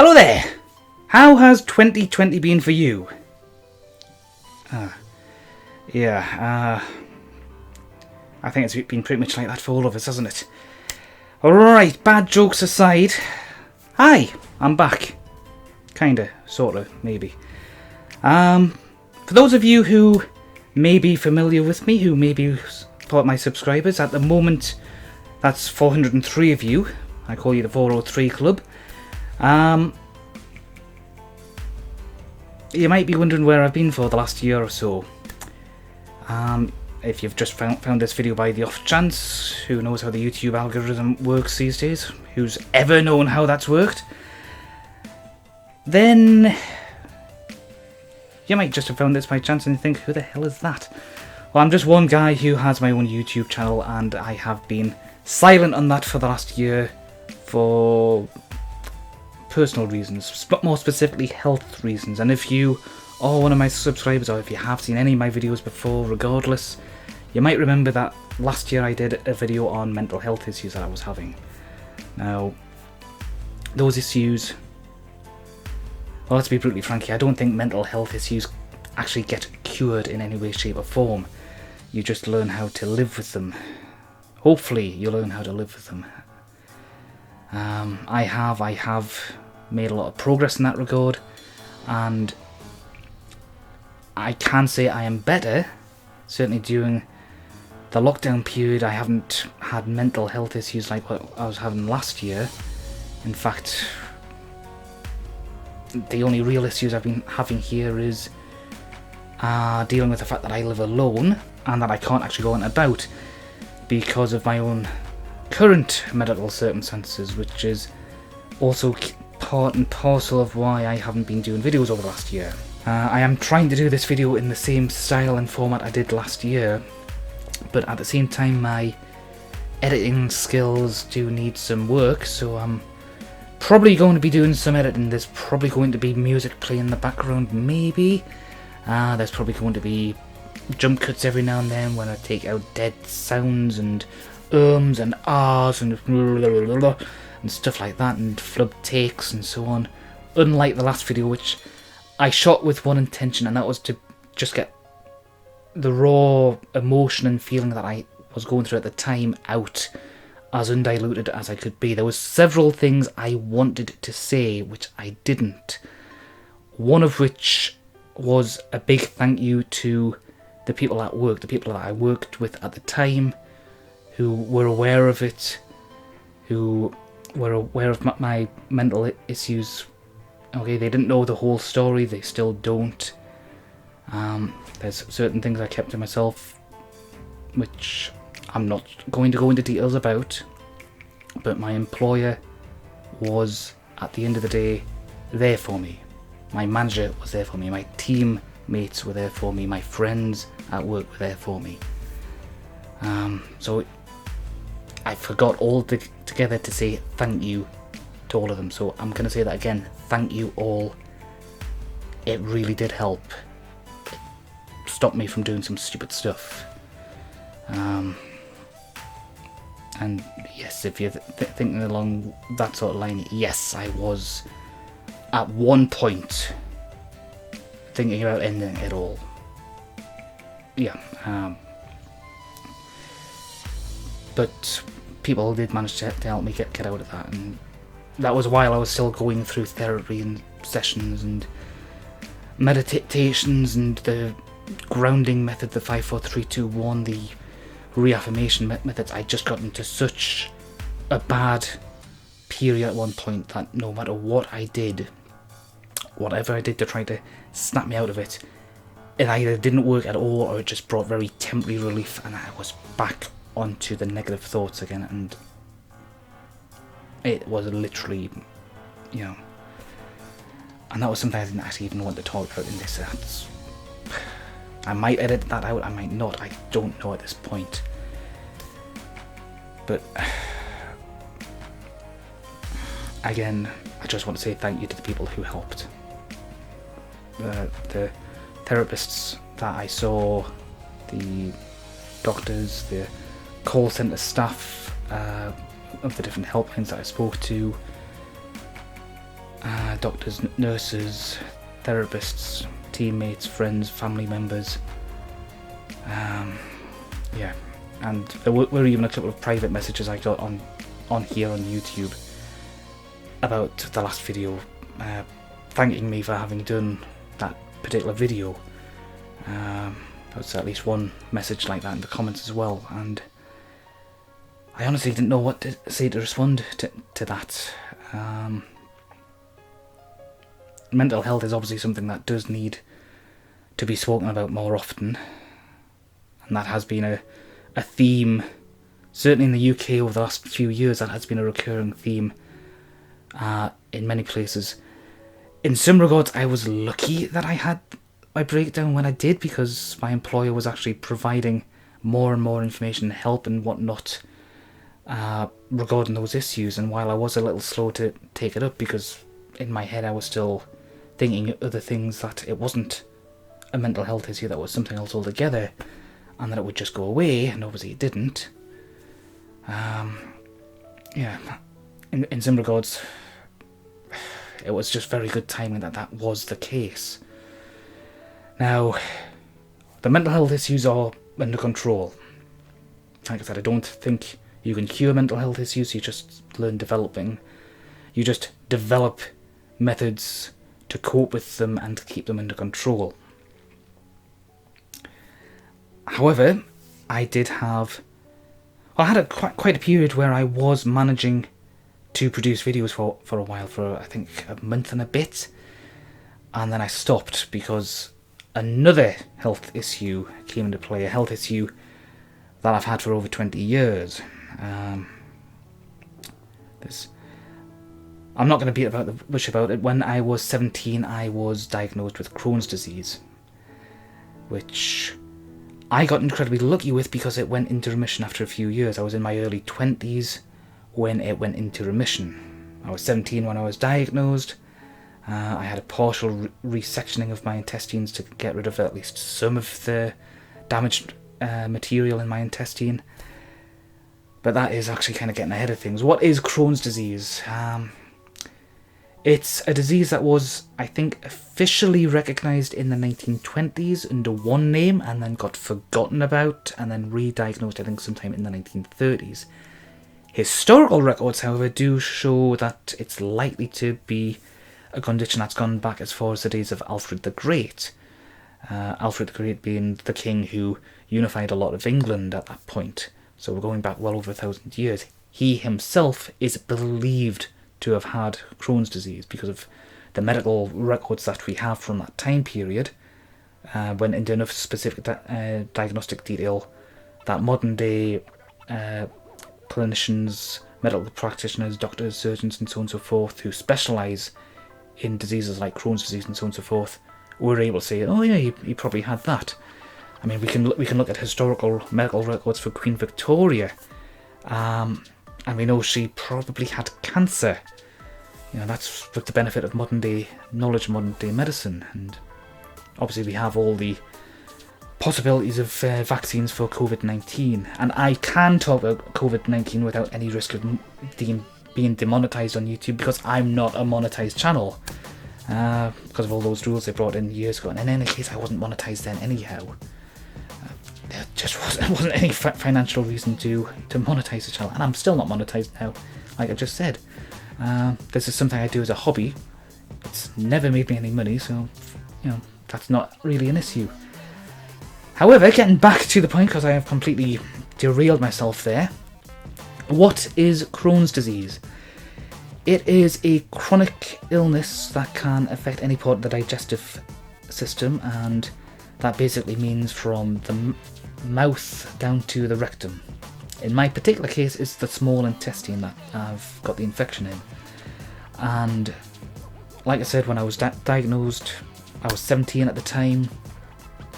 Hello there! How has 2020 been for you? I think it's been pretty much like that for all of us, hasn't it? Alright, bad jokes aside. Hi, I'm back. Kinda, sorta, maybe. For those of you who may be familiar with me, who may be part of my subscribers, at the moment, that's 403 of you. I call you the 403 Club. You might be wondering where I've been for the last year or so. If you've just found this video by the off chance, who knows how the YouTube algorithm works these days? Who's ever known how that's worked? Then you might just have found this by chance and think, who the hell is that? Well, I'm just one guy who has my own YouTube channel, and I have been silent on that for the last year for personal reasons, but more specifically health reasons. And if you are one of my subscribers, or if you have seen any of my videos before, regardless, you might remember that last year I did a video on mental health issues that I was having. Now, those issues, well, let's be brutally frank here, I don't think mental health issues actually get cured in any way, shape or form. You just learn how to live with them. Hopefully you learn how to live with them. I have made a lot of progress in that regard, and I can say I am better. Certainly during the lockdown period, I haven't had mental health issues like what I was having last year. In fact, the only real issues I've been having here is dealing with the fact that I live alone and that I can't actually go out and about because of my own current medical circumstances, which is also part and parcel of why I haven't been doing videos over the last year. I am trying to do this video in the same style and format I did last year, but at the same time my editing skills do need some work, so I'm probably going to be doing some editing. There's probably going to be music playing in the background, maybe. There's probably going to be jump cuts every now and then when I take out dead sounds and ums and ahs and stuff like that, and flub takes and so on. Unlike the last video, which I shot with one intention, and that was to just get the raw emotion and feeling that I was going through at the time out as undiluted as I could be. There was several things I wanted to say which I didn't. One of which was a big thank you to the people at work, the people that I worked with at the time, who were aware of it, who were aware of my mental issues. Okay, they didn't know the whole story, they still don't. There's certain things I kept to myself, which I'm not going to go into details about, but my employer was, at the end of the day, there for me. My manager was there for me, my teammates were there for me, my friends at work were there for me. So I forgot all together to say thank you to all of them, so I'm going to say that again. Thank you all. It really did help. It stopped me from doing some stupid stuff. And yes, if you're thinking along that sort of line, yes, I was at one point thinking about ending it all. Yeah. But people did manage to help me get out of that, and that was while I was still going through therapy and sessions and meditations and the grounding method, the 5, 4, 3, 2, 1, the reaffirmation methods. I just got into such a bad period at one point that no matter what I did, whatever I did to try to snap me out of it, it either didn't work at all or it just brought very temporary relief, and I was back onto the negative thoughts again, and it was literally, you know, and that was something I didn't actually even want to talk about in this. I might edit that out, I might not, I don't know at this point. But again, I just want to say thank you to the people who helped. The therapists that I saw, the doctors, the call centre staff of the different helplines that I spoke to, doctors, nurses, therapists, teammates, friends, family members. Yeah, and there were even a couple of private messages I got on here on YouTube about the last video, thanking me for having done that particular video. There was at least one message like that in the comments as well, and I honestly didn't know what to say to respond to that. Mental health is obviously something that does need to be spoken about more often, and that has been a theme, certainly in the UK over the last few years. That has been a recurring theme in many places. In some regards, I was lucky that I had my breakdown when I did, because my employer was actually providing more and more information, help and whatnot regarding those issues. And while I was a little slow to take it up, because in my head I was still thinking other things, that it wasn't a mental health issue, that was something else altogether, and that it would just go away, and obviously it didn't. Yeah, in some regards, it was just very good timing that was the case. Now, the mental health issues are under control. Like I said, I don't think you can cure mental health issues, you just learn developing. You just develop methods to cope with them and keep them under control. However, I had quite a period where I was managing to produce videos for a while, for I think a month and a bit, and then I stopped because another health issue came into play, a health issue that I've had for over 20 years. I'm not going to beat about the bush about it. When I was 17, I was diagnosed with Crohn's disease, which I got incredibly lucky with, because it went into remission after a few years. I was in my early 20s when it went into remission. I was 17 when I was diagnosed. I had a partial resectioning of my intestines to get rid of at least some of the damaged material in my intestine. But that is actually kind of getting ahead of things. What is Crohn's disease? It's a disease that was, I think, officially recognised in the 1920s under one name, and then got forgotten about, and then re-diagnosed, I think, sometime in the 1930s. Historical records, however, do show that it's likely to be a condition that's gone back as far as the days of Alfred the Great. Alfred the Great being the king who unified a lot of England at that point. So we're going back well over 1,000 years. He himself is believed to have had Crohn's disease because of the medical records that we have from that time period. Went into enough specific diagnostic detail that modern day clinicians, medical practitioners, doctors, surgeons and so on and so forth, who specialise in diseases like Crohn's disease and so on and so forth, were able to say, oh yeah, he probably had that. I mean, we can look at historical medical records for Queen Victoria, and we know she probably had cancer. You know, that's with the benefit of modern day knowledge, modern day medicine, and obviously we have all the possibilities of vaccines for COVID-19, and I can talk about COVID-19 without any risk of being demonetized on YouTube, because I'm not a monetized channel, because of all those rules they brought in years ago. And in any case, I wasn't monetized then anyhow. There just wasn't any financial reason to monetize the channel, and I'm still not monetized now, like I just said. This is something I do as a hobby. It's never made me any money, so you know, that's not really an issue. However, getting back to the point, because I have completely derailed myself there. What is Crohn's disease? It is a chronic illness that can affect any part of the digestive system, and that basically means from the mouth down to the rectum. In my particular case, it's the small intestine that I've got the infection in. And like I said, when I was diagnosed, I was 17 at the time.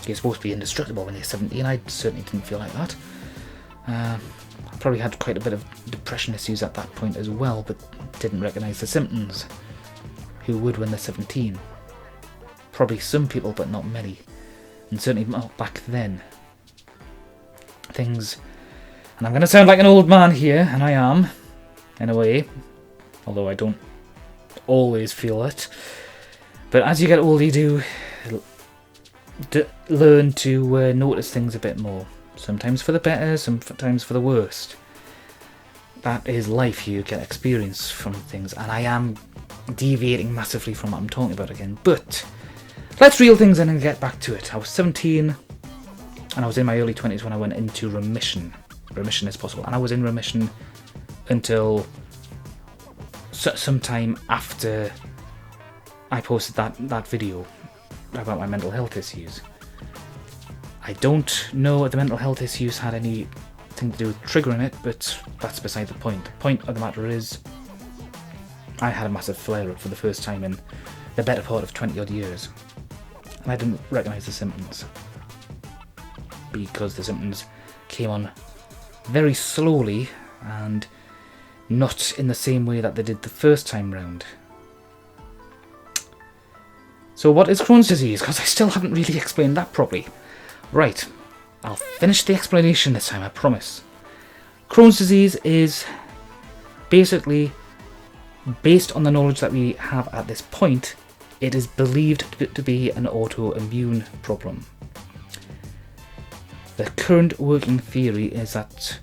You're supposed to be indestructible when you're 17. I certainly didn't feel like that. I probably had quite a bit of depression issues at that point as well, but didn't recognise the symptoms. Who would when they're 17? Probably some people, but not many. And certainly not back then. Things... And I'm going to sound like an old man here, and I am, in a way. Although I don't always feel it. But as you get older, you do learn to notice things a bit more. Sometimes for the better, sometimes for the worst. That is life. You get experience from things, and I am deviating massively from what I'm talking about again. But let's reel things in and get back to it. I was 17, and I was in my early 20s when I went into remission. Remission is possible, and I was in remission until sometime after I posted that video about my mental health issues. I don't know if the mental health issues had anything to do with triggering it, but that's beside the point. The point of the matter is, I had a massive flare-up for the first time in the better part of 20 odd years, and I didn't recognise the symptoms because the symptoms came on very slowly and not in the same way that they did the first time round. So what is Crohn's disease? Because I still haven't really explained that properly. Right, I'll finish the explanation this time, I promise. Crohn's disease is basically, based on the knowledge that we have at this point, it is believed to be an autoimmune problem. The current working theory is that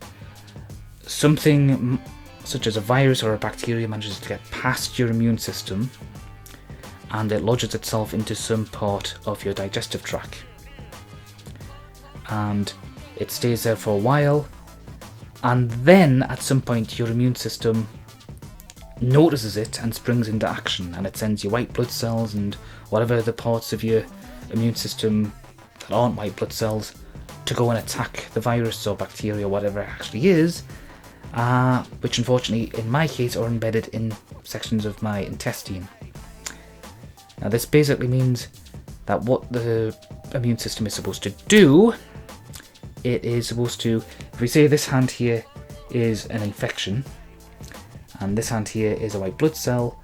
something such as a virus or a bacteria manages to get past your immune system and it lodges itself into some part of your digestive tract. And it stays there for a while, and then at some point your immune system notices it and springs into action, and it sends your white blood cells and whatever the parts of your immune system that aren't white blood cells to go and attack the virus or bacteria or whatever it actually is, which unfortunately in my case are embedded in sections of my intestine. Now this basically means that what the immune system is supposed to do, it is supposed to, if we say this hand here is an infection and this hand here is a white blood cell,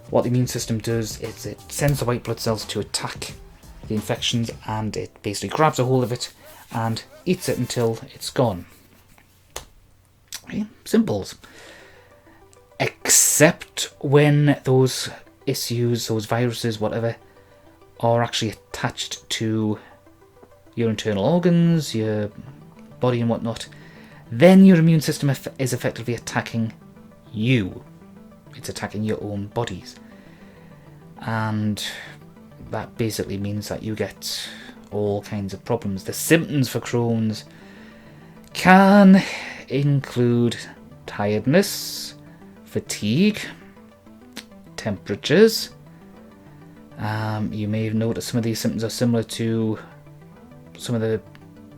what the immune system does is it sends the white blood cells to attack the infections, and it basically grabs a hold of it and eats it until it's gone. Okay, simples. Except when those issues, those viruses, whatever, are actually attached to your internal organs, your body and whatnot, then your immune system is effectively attacking you. It's attacking your own bodies. And that basically means that you get all kinds of problems. The symptoms for Crohn's can include tiredness, fatigue, temperatures. You may have noticed some of these symptoms are similar to some of the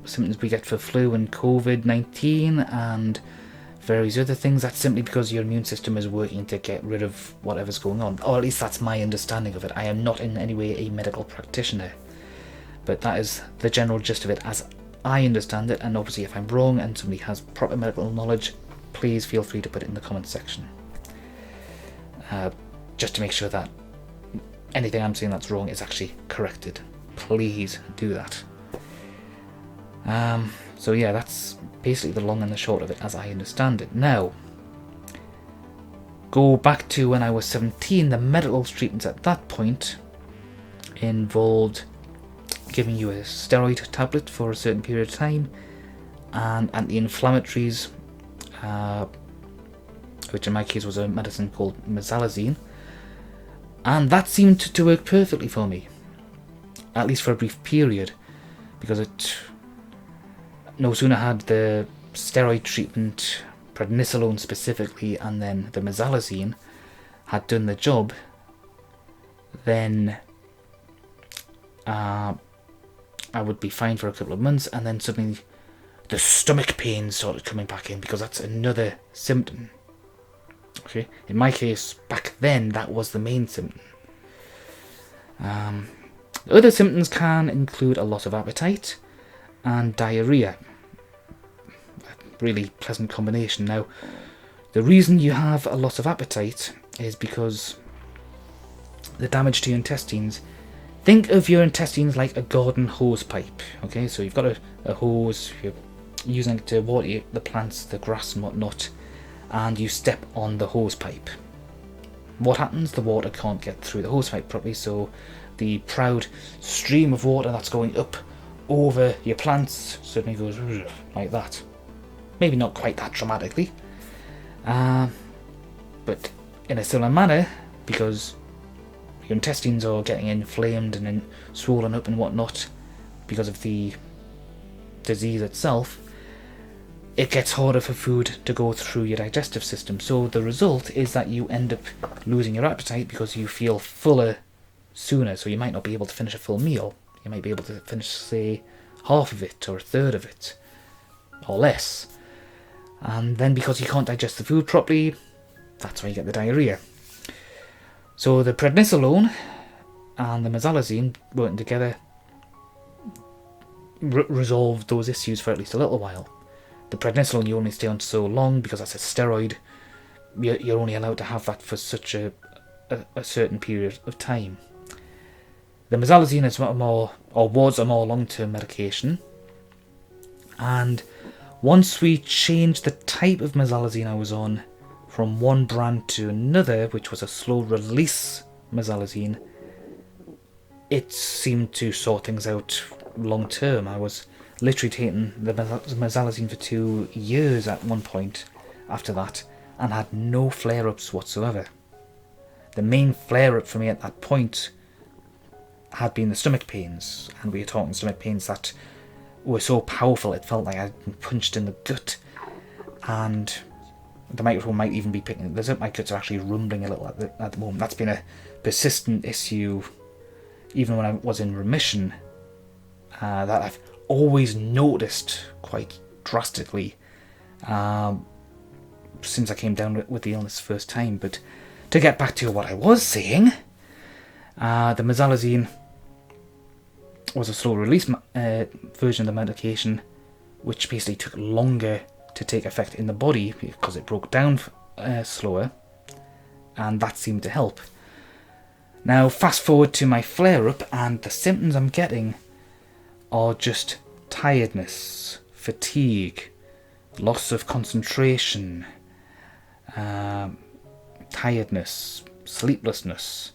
symptoms we get for flu and COVID-19 and various other things. That's simply because your immune system is working to get rid of whatever's going on, or at least that's my understanding of it. I am not in any way a medical practitioner, but that is the general gist of it as I understand it, and obviously if I'm wrong and somebody has proper medical knowledge, please feel free to put it in the comments section, just to make sure that anything I'm saying that's wrong is actually corrected. Please do that. So yeah, that's basically the long and the short of it as I understand it. Now, go back to when I was 17, the medical treatments at that point involved giving you a steroid tablet for a certain period of time and anti-inflammatories, which in my case was a medicine called mesalazine, and that seemed to work perfectly for me, at least for a brief period, because it no sooner had the steroid treatment, prednisolone specifically, and then the mesalazine had done the job, then I would be fine for a couple of months, and then suddenly the stomach pains started coming back in, because that's another symptom. Okay, in my case back then that was the main symptom. Other symptoms can include a loss of appetite and diarrhea. A really pleasant combination. Now, the reason you have a loss of appetite is because the damage to your intestines. Think of your intestines like a garden hose pipe. Okay, so you've got a hose, you're using it to water the plants, the grass and whatnot, and you step on the hose pipe. what happens? The water can't get through the hosepipe properly, so the proud stream of water that's going up over your plants suddenly goes like that. Maybe not quite that dramatically, but in a similar manner, because your intestines are getting inflamed and then swollen up and whatnot because of the disease itself, it gets harder for food to go through your digestive system. So the result is that you end up losing your appetite because you feel fuller sooner. So you might not be able to finish a full meal. You might be able to finish, say, half of it or a third of it or less. And then because you can't digest the food properly, that's why you get the diarrhea. So the prednisolone and the mesalazine working together resolved those issues for at least a little while. The prednisolone you only stay on so long because that's a steroid. You're only allowed to have that for such a certain period of time. The mesalazine is was a more long-term medication. And once we changed the type of mesalazine I was on from one brand to another, which was a slow-release mesalazine, it seemed to sort things out long-term. I was literally taking the mesalazine for 2 years at one point after that and had no flare-ups whatsoever. The main flare-up for me at that point had been the stomach pains, and we were talking stomach pains that were so powerful it felt like I'd been punched in the gut, and the microphone might even be picking this up. My guts are actually rumbling a little at the moment. That's been a persistent issue even when I was in remission, that I've always noticed quite drastically since I came down with the illness first time. But to get back to what I was saying, the mesalazine was a slow release version of the medication, which basically took longer to take effect in the body because it broke down slower, and that seemed to help. Now fast forward to my flare-up, and the symptoms I'm getting are just tiredness, fatigue, loss of concentration, tiredness, sleeplessness.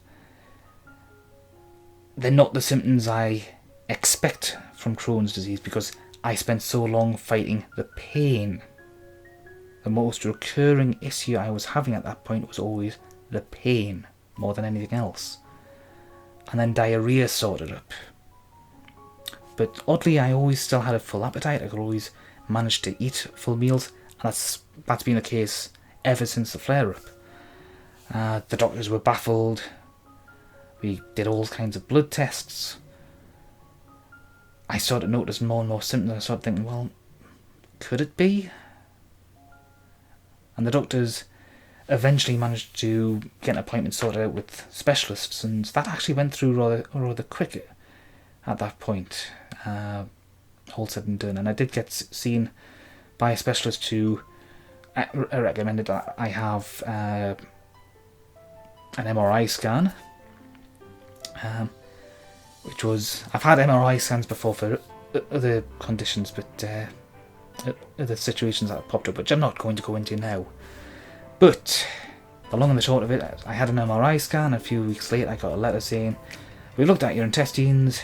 They're not the symptoms I expect from Crohn's disease because I spent so long fighting the pain. The most recurring issue I was having at that point was always the pain more than anything else. And then diarrhea sorted up. But oddly, I always still had a full appetite. I could always manage to eat full meals, and that's been the case ever since the flare-up. The doctors were baffled. We did all kinds of blood tests. I started noticing more and more symptoms. I started thinking, well, could it be? And the doctors eventually managed to get an appointment sorted out with specialists, and that actually went through rather quick at that point, all said and done. And I did get seen by a specialist who recommended that I have an MRI scan, which was, I've had MRI scans before for other conditions, but other situations that have popped up, which I'm not going to go into now. But the long and the short of it, I had an MRI scan. A few weeks later I got a letter saying, we looked at your intestines,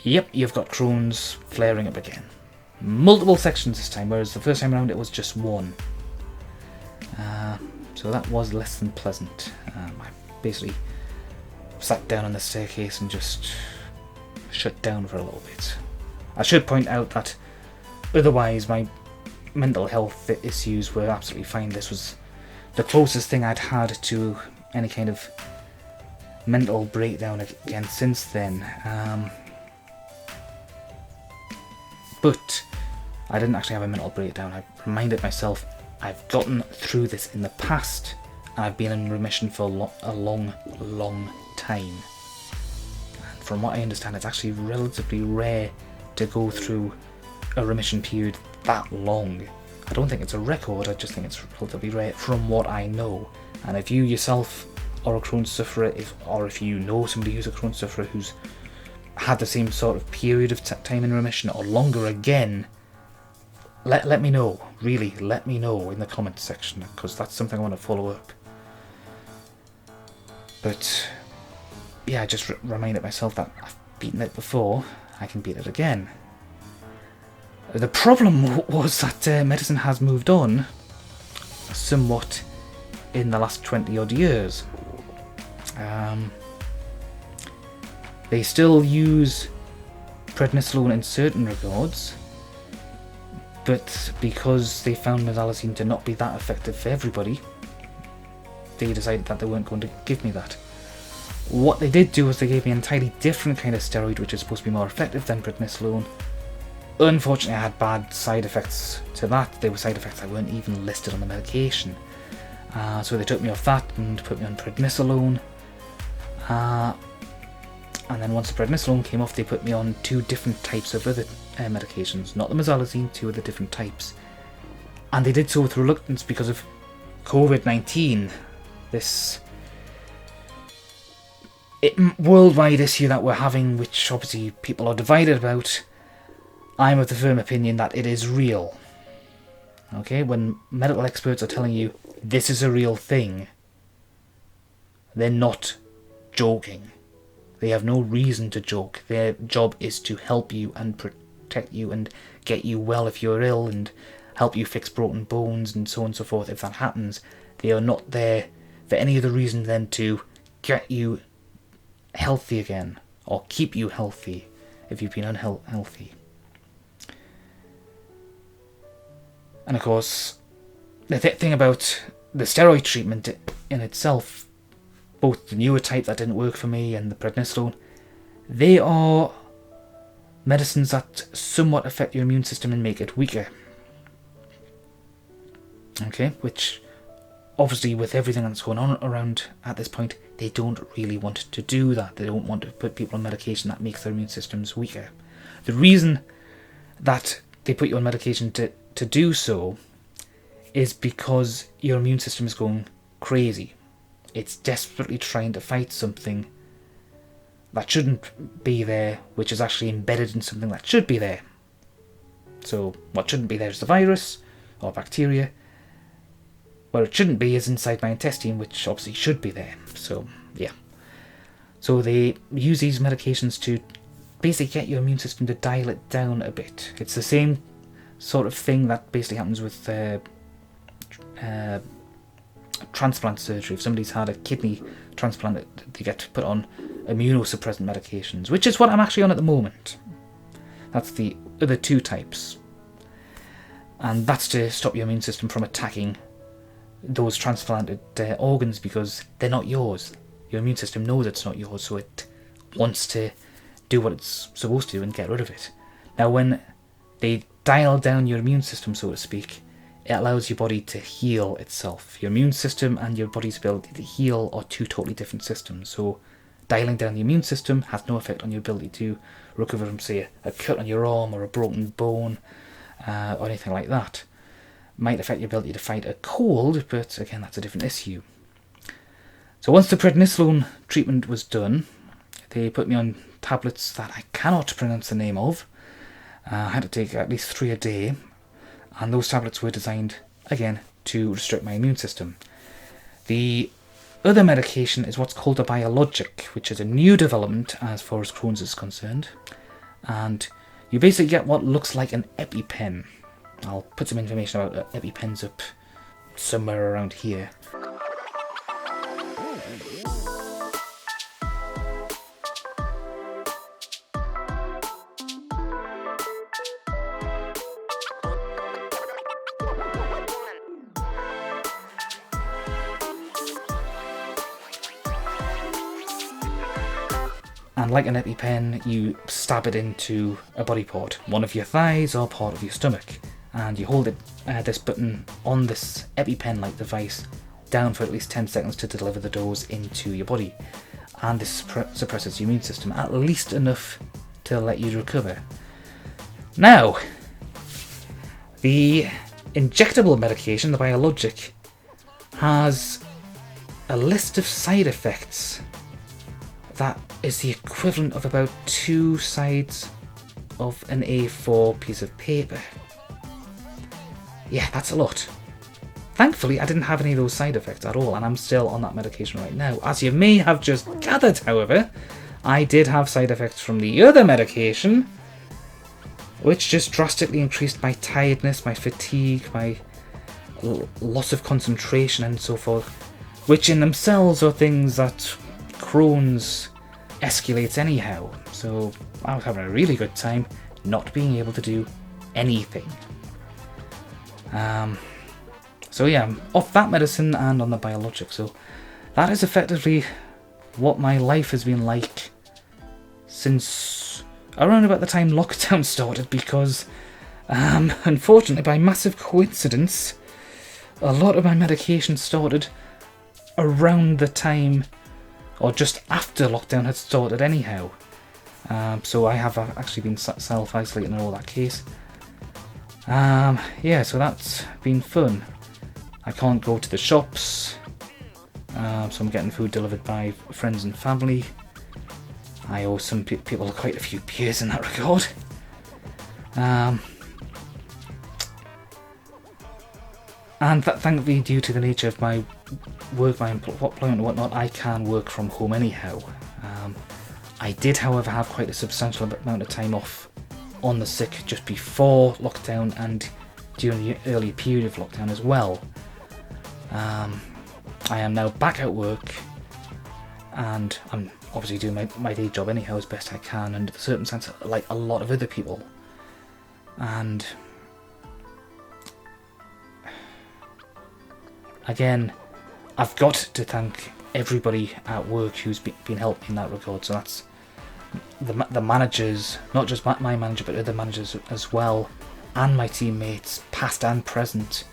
yep, you've got Crohn's flaring up again. Multiple sections this time, whereas the first time around it was just one. So that was less than pleasant. I basically sat down on the staircase and just shut down for a little bit. I should point out that otherwise my mental health issues were absolutely fine. This was the closest thing I'd had to any kind of mental breakdown again since then. But I didn't actually have a mental breakdown. I reminded myself I've gotten through this in the past, and I've been in remission for a long, long time. And from what I understand, it's actually relatively rare to go through a remission period that long. I don't think it's a record, I just think it's relatively rare from what I know. And if you yourself are a Crohn's sufferer, or if you know somebody who's a Crohn's sufferer who's had the same sort of period of time in remission or longer again, let me know. Really, let me know in the comments section, because that's something I want to follow up. But yeah, I just reminded myself that I've beaten it before, I can beat it again. The problem was that medicine has moved on somewhat in the last 20 odd years. They still use prednisolone in certain regards, but because they found methalazine to not be that effective for everybody, they decided that they weren't going to give me that. What they did do was they gave me an entirely different kind of steroid, which is supposed to be more effective than prednisolone. Unfortunately, I had bad side effects to that. They were side effects that weren't even listed on the medication. So they took me off that and put me on prednisolone. And then once the prednisolone came off, they put me on 2 different types of other medications. Not the methalazine, 2 other different types. And they did so with reluctance because of COVID-19. This worldwide issue that we're having, which obviously people are divided about. I'm of the firm opinion that it is real. Okay, when medical experts are telling you this is a real thing, they're not joking. They have no reason to joke. Their job is to help you and protect you and get you well if you're ill and help you fix broken bones and so on and so forth if that happens. They are not there for any other reason than to get you healthy again or keep you healthy if you've been unhealthy. And of course, the thing about the steroid treatment in itself, both the newer type that didn't work for me and the prednisolone, they are medicines that somewhat affect your immune system and make it weaker. Okay, which obviously with everything that's going on around at this point, they don't really want to do that. They don't want to put people on medication that makes their immune systems weaker. The reason that they put you on medication to do so is because your immune system is going crazy. It's desperately trying to fight something that shouldn't be there, which is actually embedded in something that should be there. So what shouldn't be there is the virus or bacteria. Where it shouldn't be is inside my intestine, which obviously should be there. So yeah. So they use these medications to basically get your immune system to dial it down a bit. It's the same sort of thing that basically happens with transplant surgery. If somebody's had a kidney transplant, they get put on immunosuppressant medications, which is what I'm actually on at the moment. That's the other 2 types. And that's to stop your immune system from attacking those transplanted organs because they're not yours. Your immune system knows it's not yours, so it wants to do what it's supposed to do and get rid of it. Now, when they dial down your immune system, so to speak, it allows your body to heal itself. Your immune system and your body's ability to heal are 2 totally different systems. So dialing down the immune system has no effect on your ability to recover from, say, a cut on your arm or a broken bone or anything like that. Might affect your ability to fight a cold, but again, that's a different issue. So once the prednisolone treatment was done, they put me on tablets that I cannot pronounce the name of. I had to take at least 3 a day, and those tablets were designed, again, to restrict my immune system. The other medication is what's called a biologic, which is a new development as far as Crohn's is concerned. And you basically get what looks like an EpiPen. I'll put some information about EpiPens up somewhere around here. And like an EpiPen, you stab it into a body part, one of your thighs or part of your stomach. And you hold it, this button on this EpiPen-like device down for at least 10 seconds to deliver the dose into your body. And this suppresses your immune system, at least enough to let you recover. Now, the injectable medication, the biologic, has a list of side effects that is the equivalent of about 2 sides of an A4 piece of paper. Yeah, that's a lot. Thankfully, I didn't have any of those side effects at all, and I'm still on that medication right now. As you may have just gathered, however, I did have side effects from the other medication, which just drastically increased my tiredness, my fatigue, my loss of concentration and so forth, which in themselves are things that Crohn's escalates anyhow. So I was having a really good time not being able to do anything. So yeah, I'm off that medicine and on the biologic. So that is effectively what my life has been like since around about the time lockdown started, because unfortunately, by massive coincidence, a lot of my medication started around the time or just after lockdown had started anyhow. So I have actually been self-isolating in all that case. Yeah, so that's been fun. I can't go to the shops, so I'm getting food delivered by friends and family. I owe some people quite a few beers in that regard. And thankfully, due to the nature of my work, my employment and whatnot, I can work from home anyhow. I did, however, have quite a substantial amount of time off on the sick just before lockdown and during the early period of lockdown as well. I am now back at work, and I'm obviously doing my day job anyhow as best I can under the circumstances, like a lot of other people. And again, I've got to thank everybody at work who's been helping in that regard. So that's the managers, not just my manager, but other managers as well, and my teammates, past and present,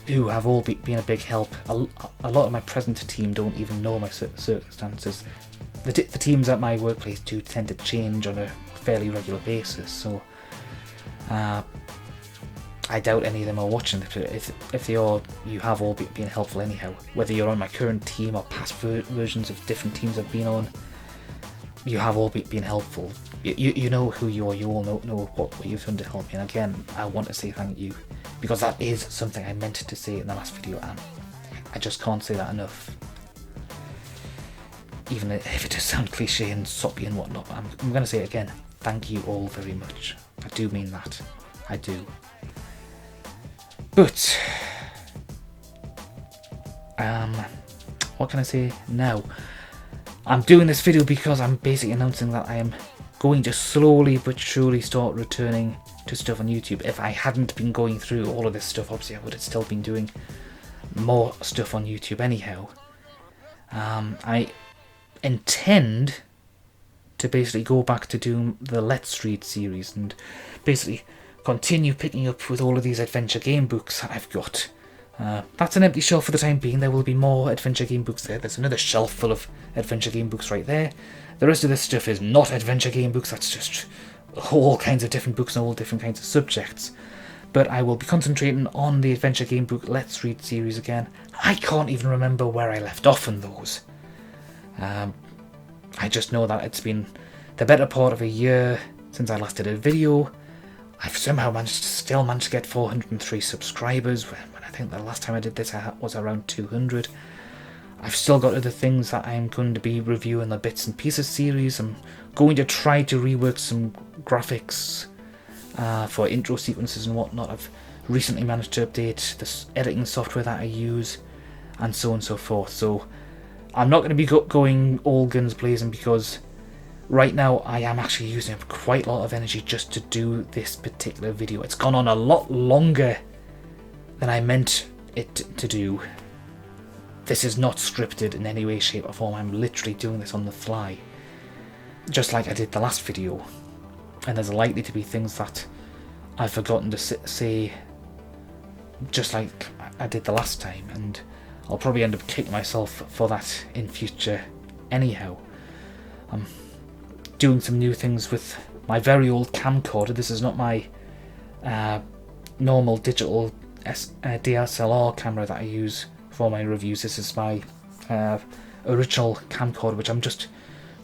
who have all been a big help. A lot of my present team don't even know my circumstances. The teams at my workplace do tend to change on a fairly regular basis, so I doubt any of them are watching. If they are, you have all been helpful anyhow. Whether you're on my current team or past versions of different teams I've been on, you have all been helpful. You know who you are, you all know what you've done to help me. And again, I want to say thank you, because that is something I meant to say in the last video, and I just can't say that enough. Even if it does sound cliche and soppy and whatnot, but I'm going to say it again. Thank you all very much. I do mean that. I do. But what can I say now? I'm doing this video because I'm basically announcing that I am going to slowly but surely start returning to stuff on YouTube. If I hadn't been going through all of this stuff, obviously I would have still been doing more stuff on YouTube anyhow. I intend to basically go back to doing the Let's Read series and basically continue picking up with all of these adventure game books that I've got. That's an empty shelf for the time being. There will be more adventure game books there. There's another shelf full of adventure game books right there. The rest of this stuff is not adventure game books. That's just all kinds of different books and all different kinds of subjects. But I will be concentrating on the adventure game book Let's Read series again. I can't even remember where I left off in those. I just know that it's been the better part of a year since I last did a video. I've somehow still managed to get 403 subscribers, when I think the last time I did this I was around 200. I've still got other things that I'm going to be reviewing, the Bits and Pieces series. I'm going to try to rework some graphics for intro sequences and whatnot. I've recently managed to update the editing software that I use, and so on and so forth. So I'm not going to be going all guns blazing, because right now I am actually using up quite a lot of energy just to do this particular video. It's gone on a lot longer than I meant it to do. This is not scripted in any way, shape or form. I'm literally doing this on the fly, just like I did the last video. And there's likely to be things that I've forgotten to say, just like I did the last time, and I'll probably end up kicking myself for that in future anyhow. I'm doing some new things with my very old camcorder. This is not my normal digital DSLR camera that I use for my reviews. This is my original camcorder, which I'm just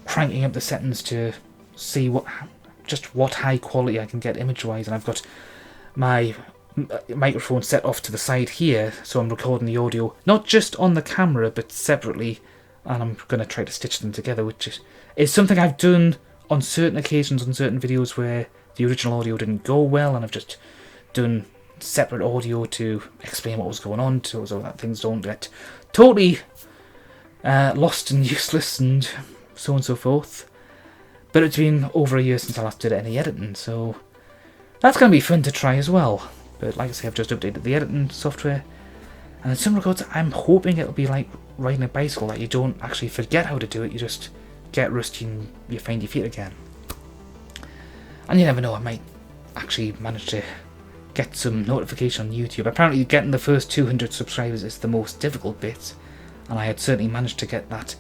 cranking up the settings to see what high quality I can get image wise. And I've got my microphone set off to the side here, so I'm recording the audio not just on the camera but separately, and I'm going to try to stitch them together, which is something I've done on certain occasions on certain videos where the original audio didn't go well, and I've just done separate audio to explain what was going on, so that things don't get totally lost and useless and so on and so forth. But it's been over a year since I last did any editing, so that's going to be fun to try as well. But like I say, I've just updated the editing software, and in some regards I'm hoping it'll be like riding a bicycle, that you don't actually forget how to do it, you just get rusty and you find your feet again. And you never know, I might actually manage to get some notification on YouTube. Apparently getting the first 200 subscribers is the most difficult bit, and I had certainly managed to get that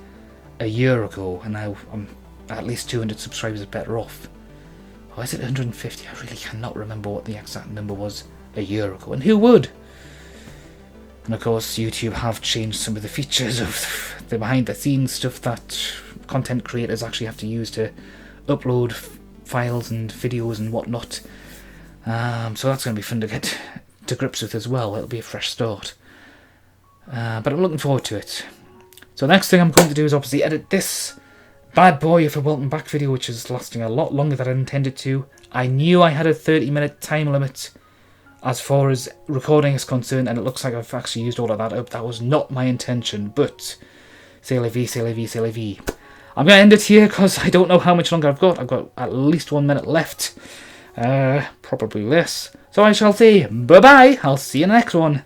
a year ago, and now I'm at least 200 subscribers better off. Or is it 150? I really cannot remember what the exact number was a year ago, and who would? And of course YouTube have changed some of the features of the behind the scenes stuff that content creators actually have to use to upload files and videos and whatnot. So that's going to be fun to get to grips with as well. It'll be a fresh start. But I'm looking forward to it. So the next thing I'm going to do is obviously edit this bad boy of a welcome back video, which is lasting a lot longer than I intended to. I knew I had a 30-minute time limit as far as recording is concerned, and it looks like I've actually used all of that up. That was not my intention, but c'est la vie, c'est la vie, c'est la vie. I'm going to end it here because I don't know how much longer I've got. I've got at least 1 minute left. Probably less. So I shall say bye-bye. I'll see you in the next one.